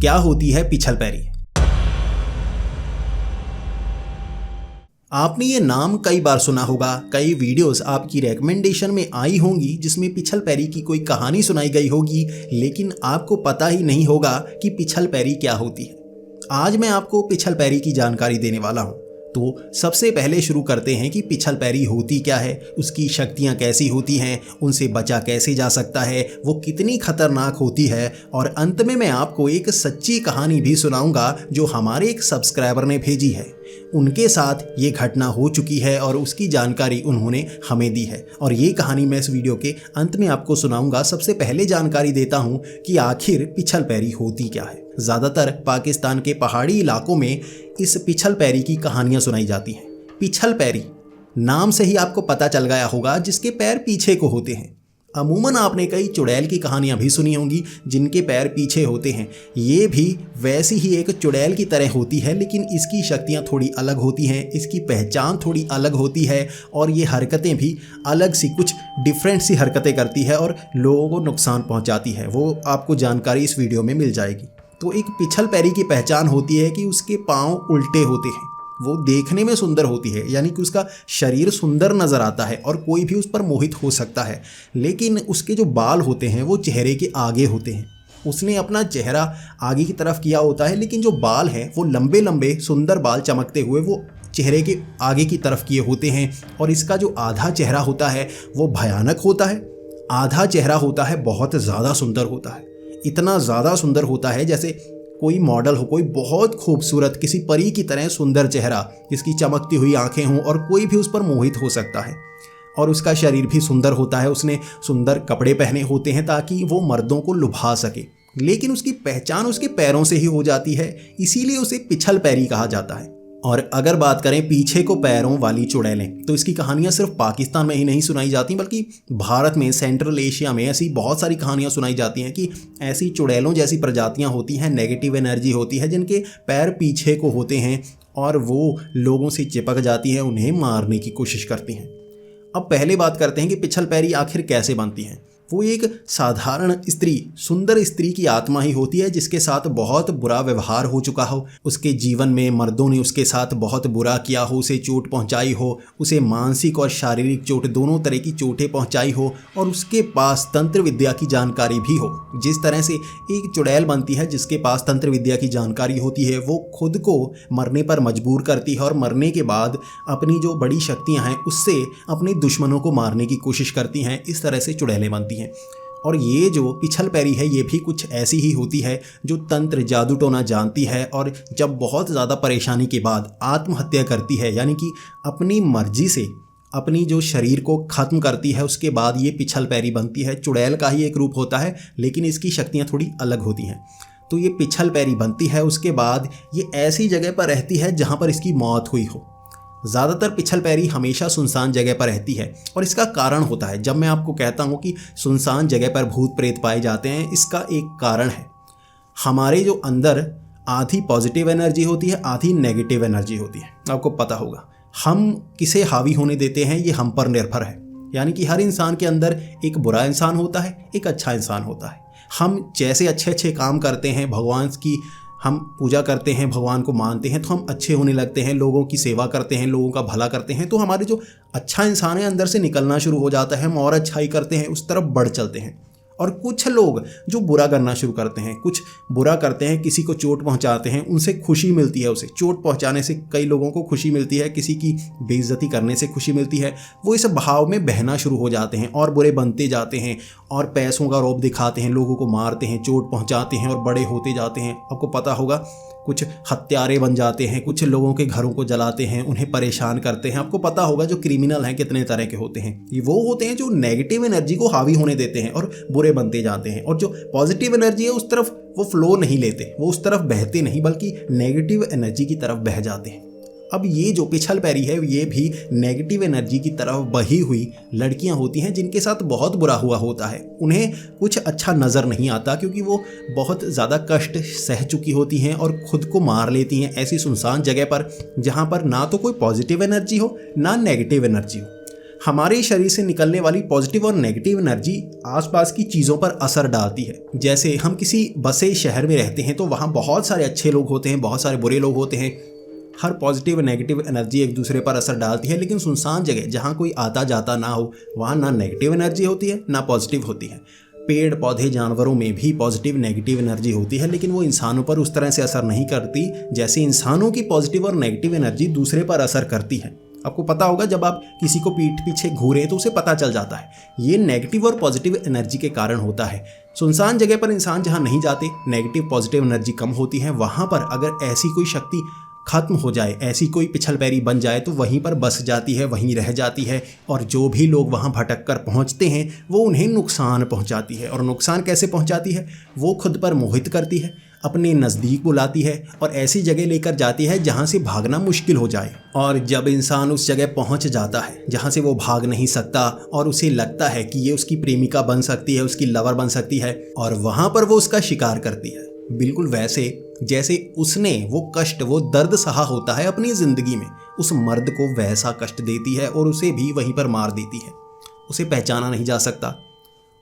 क्या होती है पिछलपैरी। आपने ये नाम कई बार सुना होगा, कई वीडियोस आपकी रिकमेंडेशन में आई होंगी जिसमें पिछलपैरी की कोई कहानी सुनाई गई होगी, लेकिन आपको पता ही नहीं होगा कि पिछलपैरी क्या होती है। आज मैं आपको पिछलपैरी की जानकारी देने वाला हूँ। तो सबसे पहले शुरू करते हैं कि पिछलपैरी होती क्या है, उसकी शक्तियाँ कैसी होती हैं, उनसे बचा कैसे जा सकता है, वो कितनी खतरनाक होती है, और अंत में मैं आपको एक सच्ची कहानी भी सुनाऊंगा जो हमारे एक सब्सक्राइबर ने भेजी है। उनके साथ ये घटना हो चुकी है और उसकी जानकारी उन्होंने हमें दी है, और ये कहानी मैं इस वीडियो के अंत में आपको सुनाऊंगा। सबसे पहले जानकारी देता हूँ कि आखिर पिछलपैरी होती क्या है। ज़्यादातर पाकिस्तान के पहाड़ी इलाकों में इस पिछलपैरी की कहानियाँ सुनाई जाती हैं। पिछलपैरी नाम से ही आपको पता चल गया होगा, जिसके पैर पीछे को होते हैं। अमूमन आपने कई चुड़ैल की कहानियाँ भी सुनी होंगी जिनके पैर पीछे होते हैं। ये भी वैसी ही एक चुड़ैल की तरह होती है, लेकिन इसकी शक्तियाँ थोड़ी अलग होती हैं, इसकी पहचान थोड़ी अलग होती है, और ये हरकतें भी अलग सी, कुछ डिफरेंट सी हरकतें करती है और लोगों को नुकसान पहुँचाती है। वो आपको जानकारी इस वीडियो में मिल जाएगी। तो एक पिछलपैरी की पहचान होती है कि उसके पाँव उल्टे होते हैं। वो देखने में सुंदर होती है, यानी कि उसका शरीर सुंदर नज़र आता है और कोई भी उस पर मोहित हो सकता है, लेकिन उसके जो बाल होते हैं वो चेहरे के आगे होते हैं। उसने अपना चेहरा आगे की तरफ किया होता है, लेकिन जो बाल हैं वो लंबे लंबे सुंदर बाल चमकते हुए वो चेहरे के आगे की तरफ किए होते हैं। और इसका जो आधा चेहरा होता है वो भयानक होता है, आधा चेहरा होता है बहुत ज़्यादा सुंदर होता है। इतना ज़्यादा सुंदर होता है जैसे कोई मॉडल हो, कोई बहुत खूबसूरत, किसी परी की तरह सुंदर चेहरा, जिसकी चमकती हुई आंखें हों और कोई भी उस पर मोहित हो सकता है। और उसका शरीर भी सुंदर होता है, उसने सुंदर कपड़े पहने होते हैं ताकि वो मर्दों को लुभा सके। लेकिन उसकी पहचान उसके पैरों से ही हो जाती है, इसीलिए उसे पिछलपैरी कहा जाता है। और अगर बात करें पीछे को पैरों वाली चुड़ैलें, तो इसकी कहानियाँ सिर्फ पाकिस्तान में ही नहीं सुनाई जाती, बल्कि भारत में, सेंट्रल एशिया में ऐसी बहुत सारी कहानियाँ सुनाई जाती हैं कि ऐसी चुड़ैलों जैसी प्रजातियाँ होती हैं, नेगेटिव एनर्जी होती है, जिनके पैर पीछे को होते हैं और वो लोगों से चिपक जाती हैं, उन्हें मारने की कोशिश करती हैं। अब पहले बात करते हैं कि पिछलपैरी आखिर कैसे बनती हैं। वो एक साधारण स्त्री, सुंदर स्त्री की आत्मा ही होती है जिसके साथ बहुत बुरा व्यवहार हो चुका हो। उसके जीवन में मर्दों ने उसके साथ बहुत बुरा किया हो, उसे चोट पहुंचाई हो, उसे मानसिक और शारीरिक चोट, दोनों तरह की चोटें पहुंचाई हो, और उसके पास तंत्र विद्या की जानकारी भी हो। जिस तरह से एक चुड़ैल बनती है जिसके पास तंत्र विद्या की जानकारी होती है, वो खुद को मरने पर मजबूर करती है और मरने के बाद अपनी जो बड़ी शक्तियाँ हैं उससे अपने दुश्मनों को मारने की कोशिश करती हैं। इस तरह से चुड़ैलें बनती हैं। और ये जो पिछलपैरी है ये भी कुछ ऐसी ही होती है जो तंत्र, जादू टोना जानती है, और जब बहुत ज़्यादा परेशानी के बाद आत्महत्या करती है, यानी कि अपनी मर्जी से अपनी जो शरीर को ख़त्म करती है, उसके बाद ये पिछलपैरी बनती है। चुड़ैल का ही एक रूप होता है, लेकिन इसकी शक्तियाँ थोड़ी अलग होती हैं। तो ये पिछलपैरी बनती है, उसके बाद ये ऐसी जगह पर रहती है जहाँ पर इसकी मौत हुई हो। ज़्यादातर पिछलपैरी हमेशा सुनसान जगह पर रहती है, और इसका कारण होता है, जब मैं आपको कहता हूँ कि सुनसान जगह पर भूत प्रेत पाए जाते हैं, इसका एक कारण है हमारे जो अंदर आधी पॉजिटिव एनर्जी होती है, आधी नेगेटिव एनर्जी होती है। आपको पता होगा हम किसे हावी होने देते हैं ये हम पर निर्भर है। यानी कि हर इंसान के अंदर एक बुरा इंसान होता है, एक अच्छा इंसान होता है। हम जैसे अच्छे अच्छे काम करते हैं, भगवान की हम पूजा करते हैं, भगवान को मानते हैं, तो हम अच्छे होने लगते हैं, लोगों की सेवा करते हैं, लोगों का भला करते हैं, तो हमारे जो अच्छा इंसान है अंदर से निकलना शुरू हो जाता है, हम और अच्छाई करते हैं, उस तरफ बढ़ चलते हैं। और कुछ लोग जो बुरा करना शुरू करते हैं, कुछ बुरा करते हैं, किसी को चोट पहुंचाते हैं, उनसे खुशी मिलती है। उसे चोट पहुंचाने से कई लोगों को खुशी मिलती है, किसी की बेइज्जती करने से खुशी मिलती है। वो इस भाव में बहना शुरू हो जाते हैं और बुरे बनते जाते हैं और पैसों का रौब दिखाते हैं, लोगों को मारते हैं, चोट पहुंचाते हैं और बड़े होते जाते हैं। आपको पता होगा कुछ हत्यारे बन जाते हैं, कुछ लोगों के घरों को जलाते हैं, उन्हें परेशान करते हैं। आपको पता होगा जो क्रिमिनल हैं कितने तरह के होते हैं। ये वो होते हैं जो नेगेटिव एनर्जी को हावी होने देते हैं और बुरे बनते जाते हैं, और जो पॉजिटिव एनर्जी है उस तरफ वो फ्लो नहीं लेते, वो उस तरफ बहते नहीं, बल्कि नेगेटिव एनर्जी की तरफ बह जाते हैं। अब ये जो पिछलपैरी है ये भी नेगेटिव एनर्जी की तरफ बही हुई लड़कियां होती हैं जिनके साथ बहुत बुरा हुआ होता है। उन्हें कुछ अच्छा नज़र नहीं आता क्योंकि वो बहुत ज़्यादा कष्ट सह चुकी होती हैं और खुद को मार लेती हैं ऐसी सुनसान जगह पर जहाँ पर ना तो कोई पॉजिटिव एनर्जी हो ना नेगेटिव एनर्जी हो। हमारे शरीर से निकलने वाली पॉजिटिव और नेगेटिव एनर्जी आसपास की चीज़ों पर असर डालती है। जैसे हम किसी बसे शहर में रहते हैं तो वहाँ बहुत सारे अच्छे लोग होते हैं, बहुत सारे बुरे लोग होते हैं। हर पॉजिटिव नेगेटिव एनर्जी एक दूसरे पर असर डालती है, लेकिन सुनसान जगह जहाँ कोई आता जाता ना हो वहाँ ना नेगेटिव एनर्जी होती है ना पॉजिटिव होती है। पेड़ पौधे जानवरों में भी पॉजिटिव नेगेटिव एनर्जी होती है, लेकिन वो इंसानों पर उस तरह से असर नहीं करती जैसे इंसानों की पॉजिटिव और नेगेटिव एनर्जी दूसरे पर असर करती है। आपको पता होगा जब आप किसी को पीठ पीछे घूरे तो उसे पता चल जाता है। ये नेगेटिव और पॉजिटिव एनर्जी के कारण होता है। सुनसान जगह पर इंसान जहाँ नहीं जाते, नेगेटिव पॉजिटिव एनर्जी कम होती है, वहाँ पर अगर ऐसी कोई शक्ति खत्म हो जाए, ऐसी कोई पिछल पैरी बन जाए तो वहीं पर बस जाती है, वहीं रह जाती है और जो भी लोग वहाँ भटक कर पहुँचते हैं वो उन्हें नुकसान पहुँचाती है। और नुकसान कैसे पहुँचाती है? वो खुद पर मोहित करती है, अपने नज़दीक बुलाती है और ऐसी जगह लेकर जाती है जहाँ से भागना मुश्किल हो जाए। और जब इंसान उस जगह पहुँच जाता है जहाँ से वो भाग नहीं सकता और उसे लगता है कि ये उसकी प्रेमिका बन सकती है, उसकी लवर बन सकती है, और वहाँ पर वो उसका शिकार करती है। बिल्कुल वैसे जैसे उसने वो कष्ट, वो दर्द सहा होता है अपनी ज़िंदगी में, उस मर्द को वैसा कष्ट देती है और उसे भी वहीं पर मार देती है। उसे पहचाना नहीं जा सकता।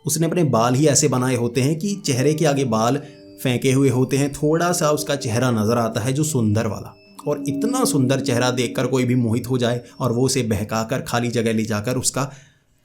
उसने अपने बाल ही ऐसे बनाए होते हैं कि चेहरे के आगे बाल फेंके हुए होते हैं, थोड़ा सा उसका चेहरा नज़र आता है जो सुंदर वाला, और इतना सुंदर चेहरा देखकर कोई भी मोहित हो जाए और वो उसे बहकाकर खाली जगह ले जाकर उसका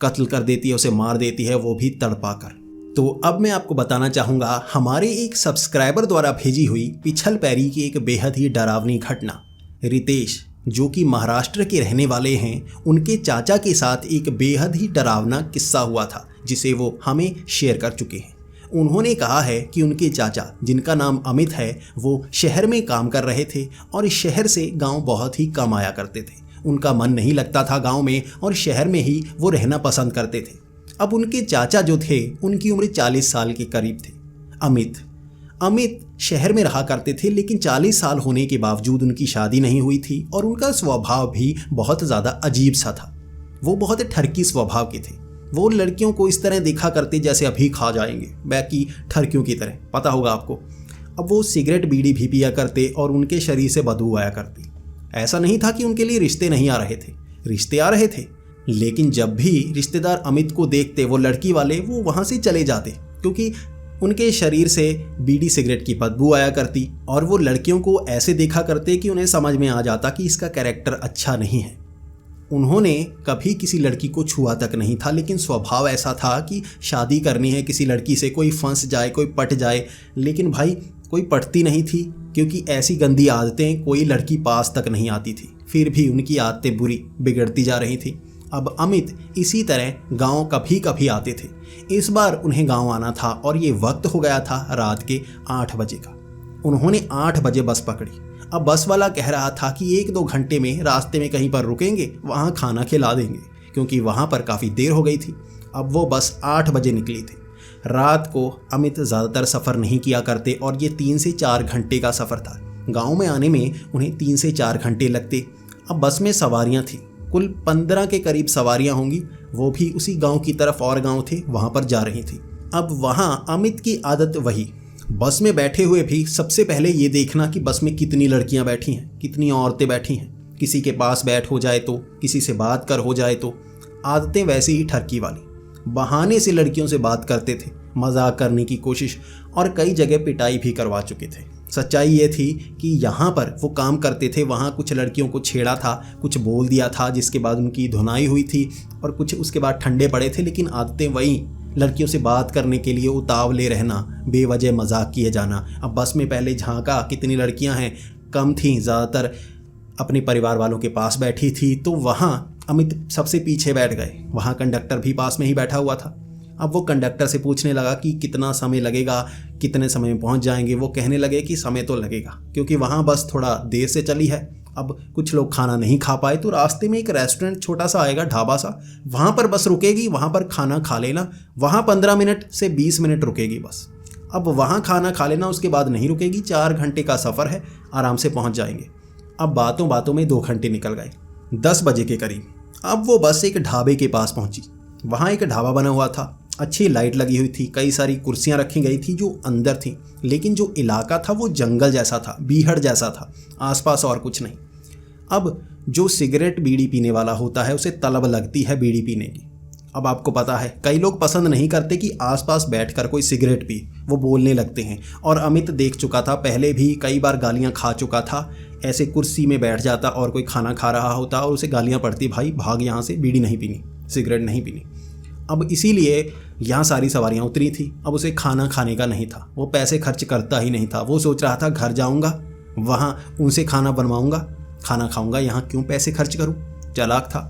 कत्ल कर देती है, उसे मार देती है, वो भी तड़पा कर। तो अब मैं आपको बताना चाहूँगा हमारे एक सब्सक्राइबर द्वारा भेजी हुई पिछल पैरी की एक बेहद ही डरावनी घटना। रितेश, जो कि महाराष्ट्र के रहने वाले हैं, उनके चाचा के साथ एक बेहद ही डरावना किस्सा हुआ था जिसे वो हमें शेयर कर चुके हैं। उन्होंने कहा है कि उनके चाचा, जिनका नाम अमित है, वो शहर में काम कर रहे थे और शहर से गांव बहुत ही कम आया करते थे। उनका मन नहीं लगता था गांव में और शहर में ही वो रहना पसंद करते थे। अब उनके चाचा जो थे उनकी उम्र 40 साल के करीब थे। अमित शहर में रहा करते थे, लेकिन 40 साल होने के बावजूद उनकी शादी नहीं हुई थी और उनका स्वभाव भी बहुत ज़्यादा अजीब सा था। वो बहुत ठरकी स्वभाव के थे। वो लड़कियों को इस तरह देखा करते जैसे अभी खा जाएंगे, बाकी ठरकियों की तरह, पता होगा आपको। अब वो सिगरेट बीड़ी भी पिया करते और उनके शरीर से बदबू आया करती। ऐसा नहीं था कि उनके लिए रिश्ते नहीं आ रहे थे, रिश्ते आ रहे थे, लेकिन जब भी रिश्तेदार अमित को देखते वो लड़की वाले, वो वहाँ से चले जाते क्योंकि उनके शरीर से बीड़ी सिगरेट की बदबू आया करती और वो लड़कियों को ऐसे देखा करते कि उन्हें समझ में आ जाता कि इसका कैरेक्टर अच्छा नहीं है। उन्होंने कभी किसी लड़की को छुआ तक नहीं था, लेकिन स्वभाव ऐसा था कि शादी करनी है किसी लड़की से, कोई फंस जाए, कोई पट जाए, लेकिन भाई कोई पटती नहीं थी क्योंकि ऐसी गंदी आदतें कोई लड़की पास तक नहीं आती थी। फिर भी उनकी आदतें बुरी बिगड़ती जा रही थी। अब अमित इसी तरह गांव कभी कभी आते थे। इस बार उन्हें गांव आना था और ये वक्त हो गया था रात के 8 बजे का। उन्होंने 8 बजे बस पकड़ी। अब बस वाला कह रहा था कि 1-2 घंटे में रास्ते में कहीं पर रुकेंगे, वहाँ खाना खिला देंगे, क्योंकि वहाँ पर काफ़ी देर हो गई थी। अब वो बस 8 बजे निकली थी। रात को अमित ज़्यादातर सफ़र नहीं किया करते और ये 3 से 4 घंटे का सफ़र था। गाँव में आने में उन्हें 3 से 4 घंटे लगते। अब बस में सवारियाँ थीं, कुल 15 के करीब सवारियां होंगी, वो भी उसी गांव की तरफ और गांव थे वहां पर जा रही थी। अब वहां अमित की आदत वही, बस में बैठे हुए भी सबसे पहले ये देखना कि बस में कितनी लड़कियां बैठी हैं, कितनी औरतें बैठी हैं, किसी के पास बैठ हो जाए तो, किसी से बात कर हो जाए तो। आदतें वैसे ही ठरकी वाली, बहाने से लड़कियों से बात करते थे, मजाक करने की कोशिश, और कई जगह पिटाई भी करवा चुके थे। सच्चाई ये थी कि यहाँ पर वो काम करते थे, वहाँ कुछ लड़कियों को छेड़ा था, कुछ बोल दिया था, जिसके बाद उनकी धुनाई हुई थी और कुछ उसके बाद ठंडे पड़े थे। लेकिन आदतें वही, लड़कियों से बात करने के लिए उतावले रहना, बेवजह मजाक किए जाना। अब बस में पहले झांका कितनी लड़कियाँ हैं, कम थीं, ज़्यादातर अपने परिवार वालों के पास बैठी थी। तो वहाँ अमित सबसे पीछे बैठ गए। वहाँ कंडक्टर भी पास में ही बैठा हुआ था। अब वो कंडक्टर से पूछने लगा कि कितना समय लगेगा, कितने समय में पहुंच जाएंगे। वो कहने लगे कि समय तो लगेगा क्योंकि वहाँ बस थोड़ा देर से चली है। अब कुछ लोग खाना नहीं खा पाए तो रास्ते में एक रेस्टोरेंट छोटा सा आएगा, ढाबा सा, वहाँ पर बस रुकेगी, वहाँ पर खाना खा लेना। वहाँ 15 मिनट से 20 मिनट रुकेगी बस। अब वहाँ खाना खा लेना, उसके बाद नहीं रुकेगी। 4 घंटे का सफ़र है, आराम से पहुँच जाएंगे। अब बातों बातों में 2 घंटे निकल गए। 10 बजे के करीब अब वो बस एक ढाबे के पास पहुँची। वहाँ एक ढाबा बना हुआ था, अच्छी लाइट लगी हुई थी, कई सारी कुर्सियां रखी गई थी जो अंदर थी, लेकिन जो इलाका था वो जंगल जैसा था, बीहड़ जैसा था, आसपास और कुछ नहीं। अब जो सिगरेट बीड़ी पीने वाला होता है उसे तलब लगती है बीड़ी पीने की। अब आपको पता है कई लोग पसंद नहीं करते कि आसपास बैठकर कोई सिगरेट पी, वो बोलने लगते हैं। और अमित देख चुका था, पहले भी कई बार गालियां खा चुका था। ऐसे कुर्सी में बैठ जाता और कोई खाना खा रहा होता और उसे गालियां पड़ती, भाई भाग यहाँ से, बीड़ी नहीं पीनी, सिगरेट नहीं पीनी। अब इसीलिए यहाँ सारी सवारियाँ उतरी थी। अब उसे खाना खाने का नहीं था, वो पैसे खर्च करता ही नहीं था। वो सोच रहा था घर जाऊँगा, वहाँ उनसे खाना बनवाऊँगा, खाना खाऊँगा, यहाँ क्यों पैसे खर्च करूँ। चालाक था।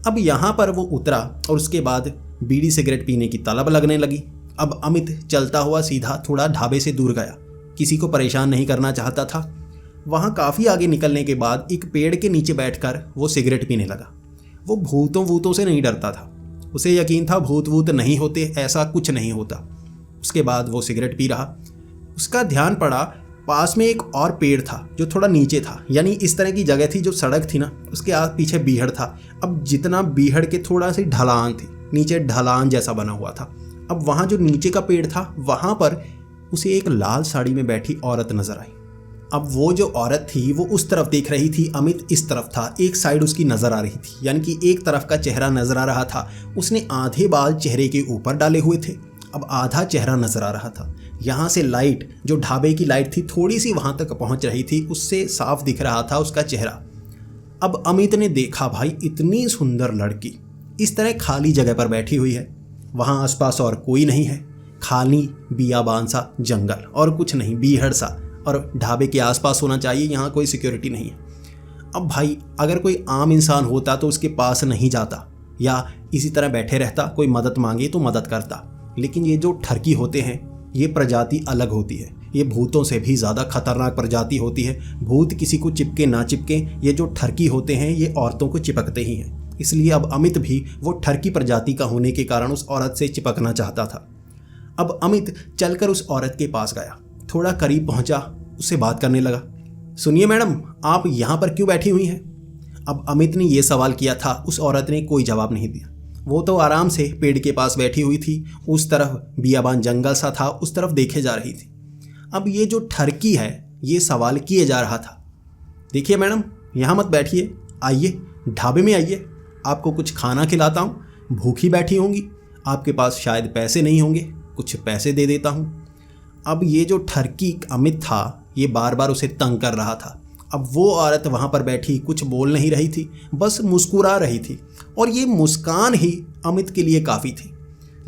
अब यहाँ पर वो उतरा और उसके बाद बीड़ी सिगरेट पीने की तलब लगने लगी। अब अमित चलता हुआ सीधा थोड़ा ढाबे से दूर गया, किसी को परेशान नहीं करना चाहता था। वहाँ काफ़ी आगे निकलने के बाद एक पेड़ के नीचे बैठकर वो सिगरेट पीने लगा। वो भूतों से नहीं डरता था, उसे यकीन था भूत वूत नहीं होते, ऐसा कुछ नहीं होता। उसके बाद वो सिगरेट पी रहा। उसका ध्यान पड़ा पास में एक और पेड़ था जो थोड़ा नीचे था, यानी इस तरह की जगह थी, जो सड़क थी ना उसके आस पीछे बीहड़ था। अब जितना बीहड़ के थोड़ा सी ढलान थी, नीचे ढलान जैसा बना हुआ था। अब वहाँ जो नीचे का पेड़ था वहाँ पर उसे एक लाल साड़ी में बैठी औरत नजर आई। अब वो जो औरत थी वो उस तरफ देख रही थी, अमित इस तरफ था। एक साइड उसकी नज़र आ रही थी, यानी कि एक तरफ का चेहरा नज़र आ रहा था। उसने आधे बाल चेहरे के ऊपर डाले हुए थे, अब आधा चेहरा नज़र आ रहा था। यहाँ से लाइट, जो ढाबे की लाइट थी, थोड़ी सी वहाँ तक पहुँच रही थी, उससे साफ दिख रहा था उसका चेहरा। अब अमित ने देखा, भाई इतनी सुंदर लड़की इस तरह खाली जगह पर बैठी हुई है, वहाँ आसपास और कोई नहीं है, खाली बियाबान सा जंगल और कुछ नहीं, बीहड़ सा, और ढाबे के आसपास होना चाहिए, यहाँ कोई सिक्योरिटी नहीं है। अब भाई अगर कोई आम इंसान होता तो उसके पास नहीं जाता या इसी तरह बैठे रहता, कोई मदद मांगे तो मदद करता। लेकिन ये जो ठरकी होते हैं ये प्रजाति अलग होती है, ये भूतों से भी ज़्यादा खतरनाक प्रजाति होती है। भूत किसी को चिपके ना चिपके, ये जो ठरकी होते हैं ये औरतों को चिपकते ही हैं। इसलिए अब अमित भी वो ठरकी प्रजाति का होने के कारण उस औरत से चिपकना चाहता था। अब अमित चलकर उस औरत के पास गया, थोड़ा करीब पहुंचा, उससे बात करने लगा। सुनिए मैडम, आप यहाँ पर क्यों बैठी हुई हैं? अब अमित ने ये सवाल किया था, उस औरत ने कोई जवाब नहीं दिया। वो तो आराम से पेड़ के पास बैठी हुई थी, उस तरफ बियाबान जंगल सा था, उस तरफ देखे जा रही थी। अब ये जो ठरकी है ये सवाल किए जा रहा था, देखिए मैडम यहाँ मत बैठिए, आइए ढाबे में आइए, आपको कुछ खाना खिलाता हूँ, भूखी बैठी होंगी, आपके पास शायद पैसे नहीं होंगे, कुछ पैसे दे देता हूँ। अब ये जो ठरकी अमित था ये बार बार उसे तंग कर रहा था। अब वो औरत वहाँ पर बैठी कुछ बोल नहीं रही थी, बस मुस्कुरा रही थी, और ये मुस्कान ही अमित के लिए काफ़ी थी।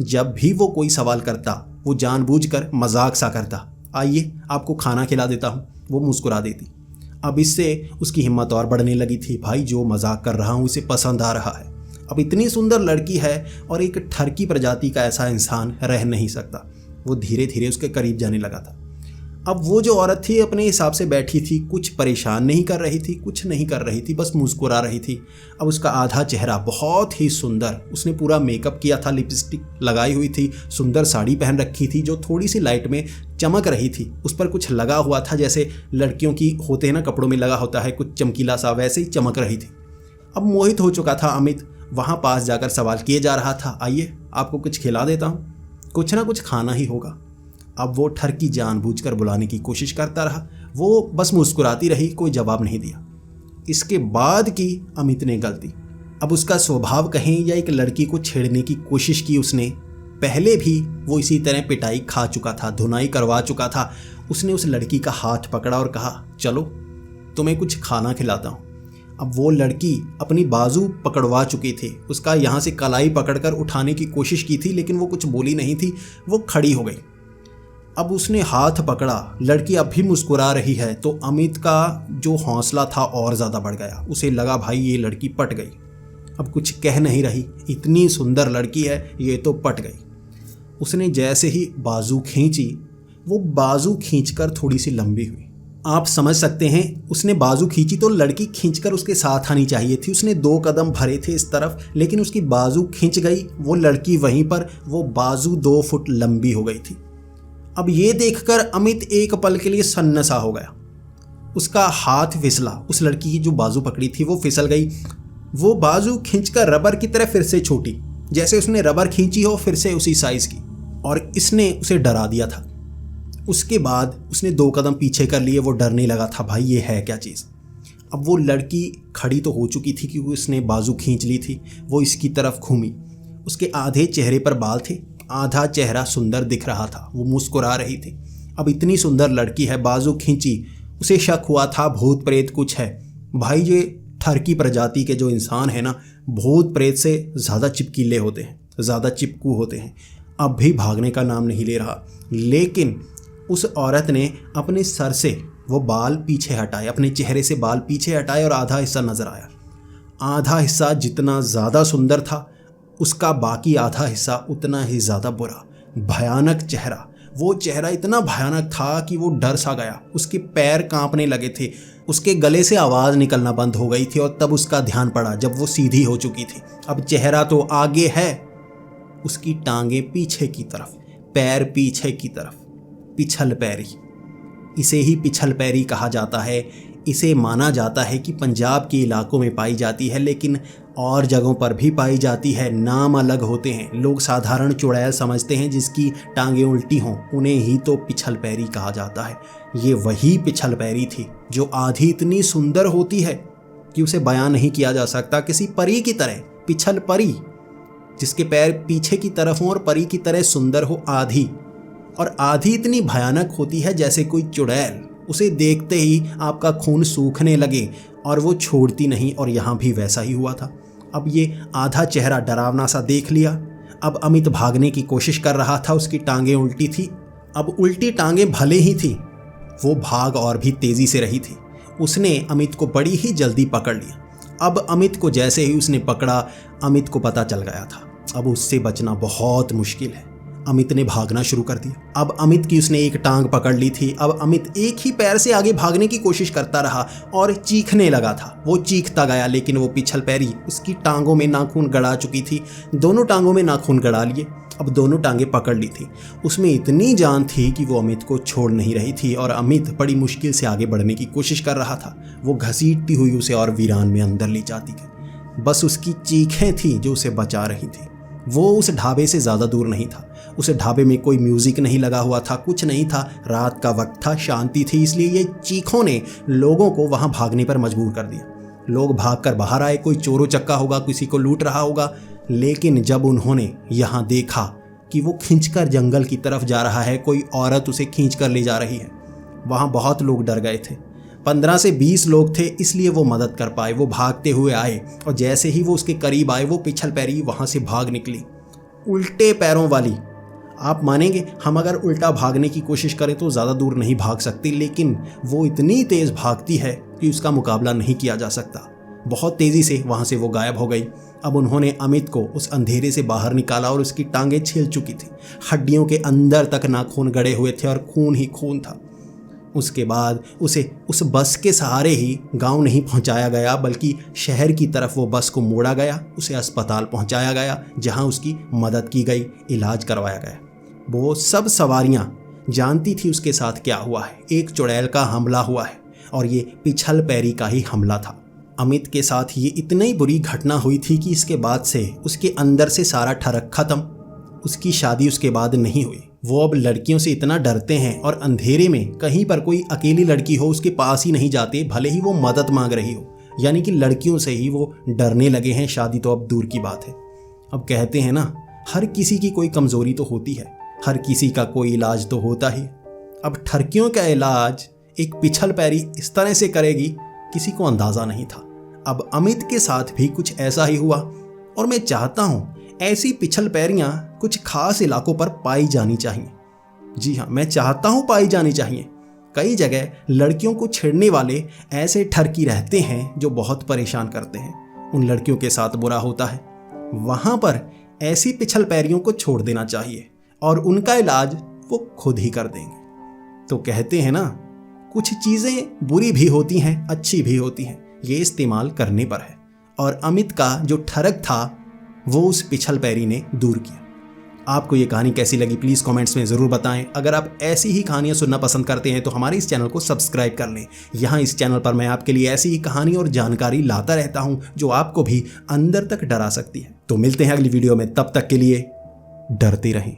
जब भी वो कोई सवाल करता वो जानबूझकर मजाक सा करता, आइए आपको खाना खिला देता हूँ, वो मुस्कुरा देती। अब इससे उसकी हिम्मत और बढ़ने लगी थी, भाई जो मजाक कर रहा हूँ इसे पसंद आ रहा है। अब इतनी सुंदर लड़की है और एक ठरकी प्रजाति का ऐसा इंसान रह नहीं सकता। वो धीरे धीरे उसके करीब जाने लगा था। अब वो जो औरत थी अपने हिसाब से बैठी थी, कुछ परेशान नहीं कर रही थी, कुछ नहीं कर रही थी, बस मुस्कुरा रही थी। अब उसका आधा चेहरा बहुत ही सुंदर, उसने पूरा मेकअप किया था, लिपस्टिक लगाई हुई थी, सुंदर साड़ी पहन रखी थी जो थोड़ी सी लाइट में चमक रही थी। उस पर कुछ लगा हुआ था, जैसे लड़कियों की होते हैं ना कपड़ों में लगा होता है कुछ चमकीला सा, वैसे ही चमक रही थी। अब मोहित हो चुका था अमित, वहाँ पास जाकर सवाल किए जा रहा था, आइए आपको कुछ खिला देता हूँ, कुछ ना कुछ खाना ही होगा। अब वो ठरकी जानबूझकर बुलाने की कोशिश करता रहा, वो बस मुस्कुराती रही, कोई जवाब नहीं दिया। इसके बाद की अमित ने गलती, अब उसका स्वभाव कहें या एक लड़की को छेड़ने की कोशिश की उसने। पहले भी वो इसी तरह पिटाई खा चुका था, धुनाई करवा चुका था। उसने उस लड़की का हाथ पकड़ा और कहा, चलो तुम्हें कुछ खाना खिलाता हूँ। अब वो लड़की अपनी बाजू पकड़वा चुकी थी, उसका यहाँ से कलाई पकड़कर उठाने की कोशिश की थी, लेकिन वो कुछ बोली नहीं थी, वो खड़ी हो गई। अब उसने हाथ पकड़ा, लड़की अब भी मुस्कुरा रही है, तो अमित का जो हौसला था और ज़्यादा बढ़ गया। उसे लगा भाई ये लड़की पट गई, अब कुछ कह नहीं रही, इतनी सुंदर लड़की है, ये तो पट गई। उसने जैसे ही बाजू खींची, वो बाजू खींचकर थोड़ी सी लंबी हुई। आप समझ सकते हैं, उसने बाजू खींची तो लड़की खींचकर उसके साथ आनी चाहिए थी। उसने 2 कदम भरे थे इस तरफ, लेकिन उसकी बाजू खींच गई, वो लड़की वहीं पर, वो बाजू 2 फुट लंबी हो गई थी। अब ये देखकर अमित एक पल के लिए सन्नाटा हो गया। उसका हाथ फिसला, उस लड़की की जो बाजू पकड़ी थी वो फिसल गई। वो बाजू खींचकर रबर की तरह फिर से छोटी, जैसे उसने रबर खींची हो फिर से उसी साइज की, और इसने उसे डरा दिया था। उसके बाद उसने 2 कदम पीछे कर लिए, वो डरने लगा था, भाई ये है क्या चीज़। अब वो लड़की खड़ी तो हो चुकी थी क्योंकि उसने बाजू खींच ली थी। वो इसकी तरफ घूमी। उसके आधे चेहरे पर बाल थे, आधा चेहरा सुंदर दिख रहा था। वो मुस्कुरा रही थी। अब इतनी सुंदर लड़की है, बाजू खींची, उसे शक हुआ था भूत प्रेत कुछ है। भाई ये ठरकी प्रजाति के जो इंसान है ना, भूत प्रेत से ज़्यादा चिपकीले होते हैं, ज़्यादा चिपकू होते हैं। अब भी भागने का नाम नहीं ले रहा, लेकिन उस औरत ने अपने सर से वो बाल पीछे हटाए, अपने चेहरे से बाल पीछे हटाए और आधा हिस्सा नज़र आया। आधा हिस्सा जितना ज़्यादा सुंदर था, उसका बाकी आधा हिस्सा उतना ही ज़्यादा बुरा, भयानक चेहरा। वो चेहरा इतना भयानक था कि वो डर सा गया। उसके पैर कांपने लगे थे, उसके गले से आवाज़ निकलना बंद हो गई थी। और तब उसका ध्यान पड़ा जब वो सीधी हो चुकी थी। अब चेहरा तो आगे है, उसकी टांगें पीछे की तरफ, पैर पीछे की तरफ, पिछल पैरी। इसे ही पिछल पैरी कहा जाता है। इसे माना जाता है कि पंजाब के इलाकों में पाई जाती है, लेकिन और जगहों पर भी पाई जाती है। नाम अलग होते हैं। लोग साधारण चुड़ैल समझते हैं जिसकी टांगें उल्टी हों, उन्हें ही तो पिछल पैरी कहा जाता है। ये वही पिछल पैरी थी जो आधी इतनी सुंदर होती है कि उसे बयान नहीं किया जा सकता। किसी परी की तरह, पिछल परी, जिसके पैर पीछे की तरफ हों और परी की तरह सुंदर हो आधी। और आधी इतनी भयानक होती है जैसे कोई चुड़ैल। उसे देखते ही आपका खून सूखने लगे और वो छोड़ती नहीं। और यहाँ भी वैसा ही हुआ था। अब ये आधा चेहरा डरावना सा देख लिया। अब अमित भागने की कोशिश कर रहा था, उसकी टांगें उल्टी थी। अब उल्टी टांगें भले ही थी, वो भाग और भी तेज़ी से रही थी। उसने अमित को बड़ी ही जल्दी पकड़ लिया। अब अमित को जैसे ही उसने पकड़ा, अमित को पता चल गया था अब उससे बचना बहुत मुश्किल है। अमित ने भागना शुरू कर दिया। अब अमित की उसने एक टांग पकड़ ली थी। अब अमित एक ही पैर से आगे भागने की कोशिश करता रहा और चीखने लगा था। वो चीखता गया, लेकिन वो पिछल पैरी उसकी टांगों में नाखून गड़ा चुकी थी। दोनों टांगों में नाखून गड़ा लिए। अब दोनों टांगें पकड़ ली थी। उसमें इतनी जान थी कि वो अमित को छोड़ नहीं रही थी। और अमित बड़ी मुश्किल से आगे बढ़ने की कोशिश कर रहा था। वो घसीटती हुई उसे और वीरान में अंदर ले जाती गई। बस उसकी चीखें थी जो उसे बचा रही थी। वो उस ढाबे से ज़्यादा दूर नहीं था। उस ढाबे में कोई म्यूज़िक नहीं लगा हुआ था, कुछ नहीं था। रात का वक्त था, शांति थी, इसलिए ये चीखों ने लोगों को वहाँ भागने पर मजबूर कर दिया। लोग भागकर बाहर आए। कोई चोरों चक्का होगा, किसी को लूट रहा होगा। लेकिन जब उन्होंने यहाँ देखा कि वो खींचकर जंगल की तरफ जा रहा है, कोई औरत उसे खींचकर ले जा रही है, वहाँ बहुत लोग डर गए थे। 15 से 20 लोग थे, इसलिए वो मदद कर पाए। वो भागते हुए आए और जैसे ही वो उसके करीब आए, वो पिछल पैरी वहाँ से भाग निकली, उल्टे पैरों वाली। आप मानेंगे, हम अगर उल्टा भागने की कोशिश करें तो ज़्यादा दूर नहीं भाग सकती, लेकिन वो इतनी तेज़ भागती है कि उसका मुकाबला नहीं किया जा सकता। बहुत तेज़ी से वहाँ से वो गायब हो गई। अब उन्होंने अमित को उस अंधेरे से बाहर निकाला और उसकी टांगें छिल चुकी थी। हड्डियों के अंदर तक नाखून गड़े हुए थे और खून ही खून था। उसके बाद उसे उस बस के सहारे ही गांव नहीं पहुंचाया गया, बल्कि शहर की तरफ वो बस को मोड़ा गया। उसे अस्पताल पहुंचाया गया, जहां उसकी मदद की गई, इलाज करवाया गया। वो सब सवारियां जानती थी उसके साथ क्या हुआ है। एक चुड़ैल का हमला हुआ है और ये पिछल पैरी का ही हमला था। अमित के साथ ये इतनी बुरी घटना हुई थी कि इसके बाद से उसके अंदर से सारा ठरक खत्म। उसकी शादी उसके बाद नहीं हुई। वो अब लड़कियों से इतना डरते हैं और अंधेरे में कहीं पर कोई अकेली लड़की हो उसके पास ही नहीं जाते, भले ही वो मदद मांग रही हो। यानी कि लड़कियों से ही वो डरने लगे हैं। शादी तो अब दूर की बात है। अब कहते हैं ना, हर किसी की कोई कमज़ोरी तो होती है, हर किसी का कोई इलाज तो होता ही। अब ठरकियों का इलाज एक पिछल पैरी इस तरह से करेगी, किसी को अंदाज़ा नहीं था। अब अमित के साथ भी कुछ ऐसा ही हुआ और मैं चाहता हूँ ऐसी पिछल पैरियाँ कुछ खास इलाकों पर पाई जानी चाहिए। जी हाँ, मैं चाहता हूँ पाई जानी चाहिए। कई जगह लड़कियों को छेड़ने वाले ऐसे ठरकी रहते हैं जो बहुत परेशान करते हैं, उन लड़कियों के साथ बुरा होता है। वहाँ पर ऐसी पिछल पैरियों को छोड़ देना चाहिए और उनका इलाज वो खुद ही कर देंगे। तो कहते हैं ना, कुछ चीज़ें बुरी भी होती हैं, अच्छी भी होती हैं, ये इस्तेमाल करने पर है। और अमित का जो ठरक था वो उस पिछल पैरी ने दूर किया। आपको ये कहानी कैसी लगी प्लीज़ कमेंट्स में ज़रूर बताएं। अगर आप ऐसी ही कहानियाँ सुनना पसंद करते हैं तो हमारे इस चैनल को सब्सक्राइब कर लें। यहाँ इस चैनल पर मैं आपके लिए ऐसी ही कहानी और जानकारी लाता रहता हूँ जो आपको भी अंदर तक डरा सकती है। तो मिलते हैं अगली वीडियो में, तब तक के लिए डरते रहें।